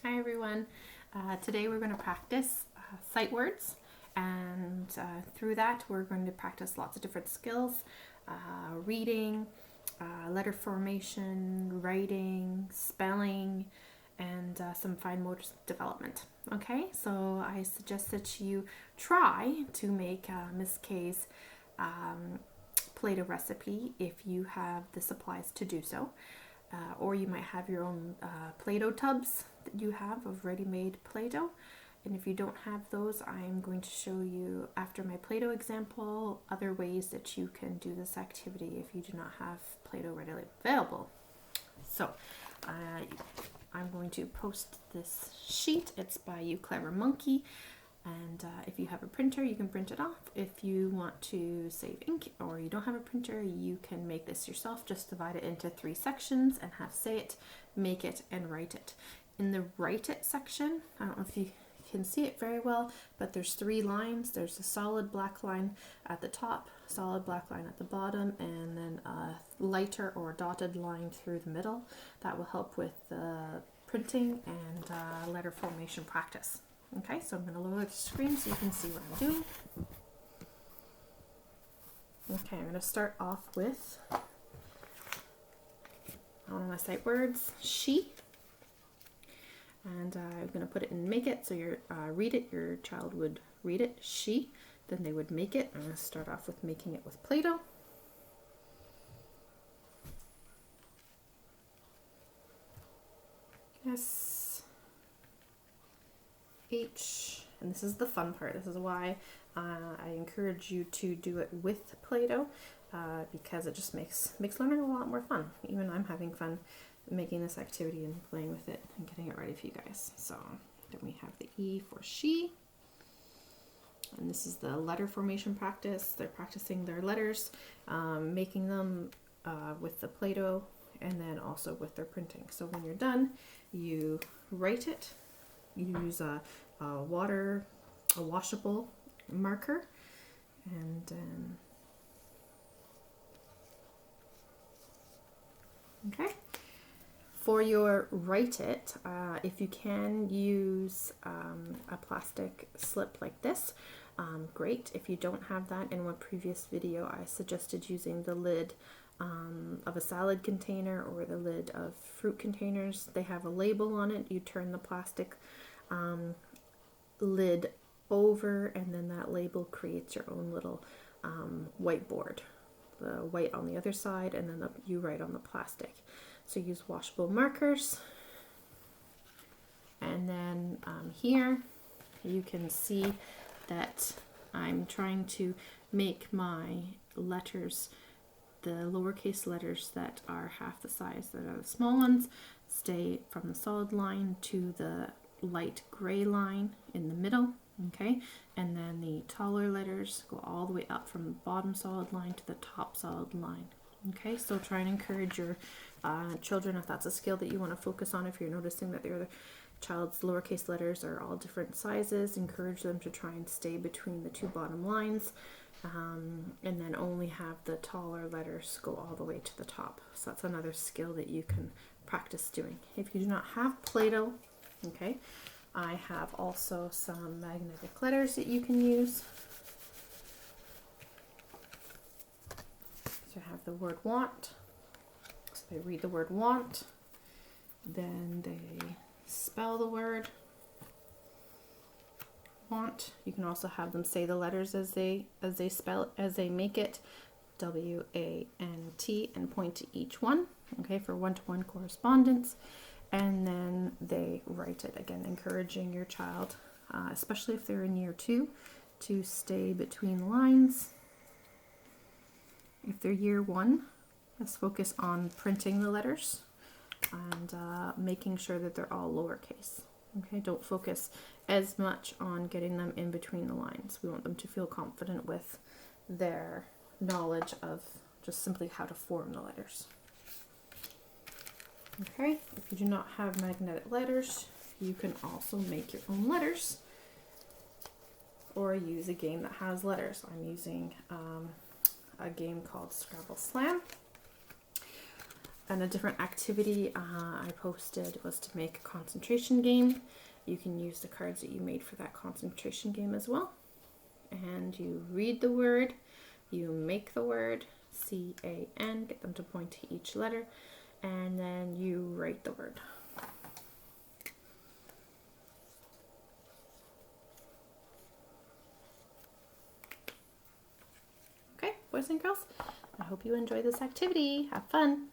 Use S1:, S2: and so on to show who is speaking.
S1: Hi everyone. Today we're going to practice sight words, and through that we're going to practice lots of different skills: reading, letter formation, writing, spelling, and some fine motor development. Okay, so I suggest that you try to make Miss K's Play-Doh recipe if you have the supplies to do so. Or you might have your own Play-Doh tubs that you have of ready-made Play-Doh. And if you don't have those, I'm going to show you after my Play-Doh example other ways that you can do this activity if you do not have Play-Doh readily available. So I'm going to post this sheet. It's by You Clever Monkey. And if you have a printer, you can print it off. If you want to save ink or you don't have a printer, you can make this yourself. Just divide it into 3 sections and have say it, make it, and write it. In the write it section, I don't know if you can see it very well, but there's 3 lines. There's a solid black line at the top, solid black line at the bottom, and then a lighter or dotted line through the middle. That will help with printing and letter formation practice. Okay, so I'm going to lower the screen so you can see what I'm doing. Okay, I'm going to start off with one of my sight words, she. And I'm going to put it in make it, so you read it, your child would read it, she. Then they would make it. I'm going to start off with making it with Play-Doh. S H, and this is the fun part. This is why I encourage you to do it with Play-Doh, because it just makes learning a lot more fun. Even I'm having fun making this activity and playing with it and getting it ready for you guys. So then we have the E for she, and this is the letter formation practice. They're practicing their letters, making them with the Play-Doh, and then also with their printing. So when you're done, you write it. You use a washable marker, and okay. For your write it, if you can use a plastic slip like this, great. If you don't have that, in one previous video I suggested using the lid of a salad container or the lid of fruit containers. They have a label on it. You turn the plastic lid over, and then that label creates your own little whiteboard. The white on the other side, and then you write on the plastic. So use washable markers. And then here you can see that I'm trying to make my letters, the lowercase letters that are half the size that are the small ones, stay from the solid line to the light gray line in the middle, okay? And then the taller letters go all the way up from the bottom solid line to the top solid line, okay? So try and encourage your children, if that's a skill that you want to focus on, if you're noticing that your child's lowercase letters are all different sizes, encourage them to try and stay between the 2 bottom lines. And then only have the taller letters go all the way to the top. So that's another skill that you can practice doing. If you do not have Play-Doh, okay, I have also some magnetic letters that you can use. So I have the word want. So they read the word want, then they spell the word want. You can also have them say the letters as they make it, W-A-N-T, and point to each one, okay, for one-to-one correspondence. And then they write it again, encouraging your child, especially if they're in year 2, to stay between the lines. If they're year 1, let's focus on printing the letters and making sure that they're all lowercase. Okay, don't focus as much on getting them in between the lines. We want them to feel confident with their knowledge of just simply how to form the letters. Okay, if you do not have magnetic letters, you can also make your own letters or use a game that has letters. I'm using a game called Scrabble Slam. And a different activity I posted was to make a concentration game. You can use the cards that you made for that concentration game as well. And you read the word, you make the word, C-A-N, get them to point to each letter, and then you write the word. Okay, boys and girls, I hope you enjoy this activity. Have fun.